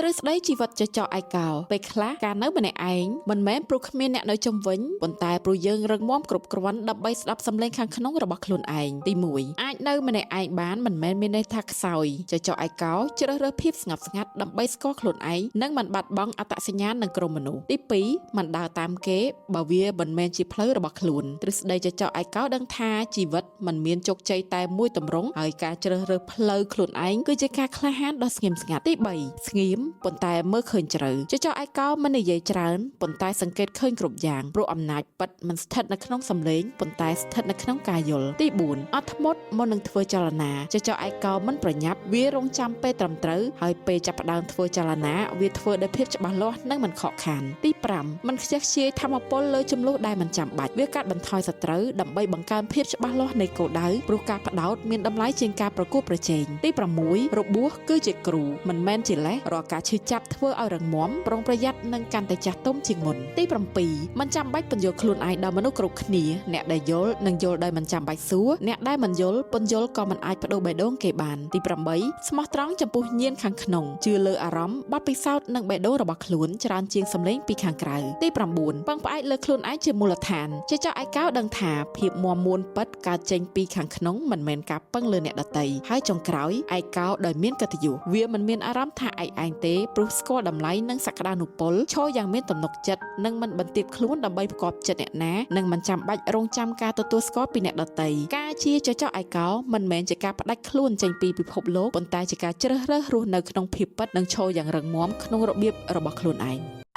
ទ្រឹស្ដីជីវិតចចកឯកោពេលខ្លះការនៅម្នាក់ឯងមិនមែនព្រោះគ្មានអ្នកនៅជុំវិញប៉ុន្តែព្រោះយើងរឹងមាំគ្រប់គ្រាន់ដើម្បីស្ដាប់សំឡេងខាងក្នុងរបស់ខ្លួនឯងទី1អាចនៅម្នាក់ឯងបានមិនមែនមានន័យថាខ្សោយចចកឯកោជ្រើសរើសភាពស្ងប់ស្ងាត់ដើម្បីស្គាល់ខ្លួនឯងនិងមិនបាត់បង់អត្តសញ្ញាណនឹងក្រុមមនុស្សទី2មិនដើរតាមគេបើវាមិនមែនជាផ្លូវរបស់ខ្លួនទ្រឹស្ដីចចកឯកោដឹងថាជីវិតមិនមានជោគជ័យតែមួយទម្រង់ហើយការជ្រើសរើសផ្លូវខ្លួនឯងគឺជាការក្លាហានដ៏ស្ងៀមស្ងាត់ទី3ស្ងៀមប៉ុន្តែមើលឃើញជ្រៅចចកឯកោមិននិយាយច្រើនប៉ុន្តែសង្កេតឃើញគ្រប់យ៉ាងព្រោះអំណាចពិតមិនស្ថិតនៅក្នុងសម្លេងប៉ុន្តែស្ថិតនៅក្នុងការយល់ទី4អត់ធ្មត់មុននឹងធ្វើចលនាចចកឯកោមិនប្រញាប់វារងចាំពេលត្រឹមត្រូវហើយពេលចាប់ផ្ដើមធ្វើចលនាវាធ្វើដោយភាពច្បាស់លាស់និងមិនខកខានទី5មិនខ្ជះខ្ជាយធម្មពលលើចំនួនដែលមិនចាំបាច់វាកាត់បន្ថយសត្រូវដើម្បីបង្កើនភាពច្បាស់លាស់នៃគោលដៅព្រោះការផ្ដោតមានតម្លៃជាងការប្រកួតប្រជែងទី6របួសគឺជាគ្រូមិនមែនជាលេសរាល់ការឈឺចាប់ធ្វើឲ្យរឹងមាំប្រុងប្រយ័ត្ននិងកាន់តែចាស់ទុំជាងមុនទី7មិនចាំបាច់បញ្យល់ខ្លួនឯងដល់មនុស្សគ្រប់គ្នាអ្នកដែលយល់នឹងយល់ដោយមិនចាំបាច់សួរអ្នកដែលមិនយល់ពន្យល់ក៏មិនអាចបដូរបេះដូងគេបានទី8ស្មោះត្រង់ចំពោះញាណខាងក្នុងជឿលើអារម្មណ៍បទពិសោធន៍និងបេះដូងរបស់ខ្លួនច្រើនជាងសម្លេងពីខាងក្រៅទី9ពឹងផ្អែកលើខ្លួនឯងជាមូលដ្ឋានចចកឯកោដឹងថាភាពមាំមួនពិតកើតចេញពីខាងក្នុងមិនមែនការពឹងលើអ្នកដទៃហើយចុងក្រោយឯកោដោយមានកិត្តិយសវាមិនមានអារម្មណ៍ថាឯងទេព្រោះស្គាល់តម្លៃនិងសក្តានុពលឈរយ៉ាងមានទំនុកចិត្តនិងមិនបន្ទាបខ្លួនដើម្បីផ្គប់ចិត្តអ្នកណានិងមិនចាំបាច់រងចាំការទទួលស្គាល់ពីអ្នកដទៃការជាចចកឯកោមិនមែនជាការផ្ដាច់ខ្លួនចេញពីពិភពលោកប៉ុន្តែជាការជ្រើសរើសរស់នៅក្នុងភាពពិតនិងឈរយ៉ាងរឹងមាំក្នុងរបៀបរបស់ខ្លួនឯង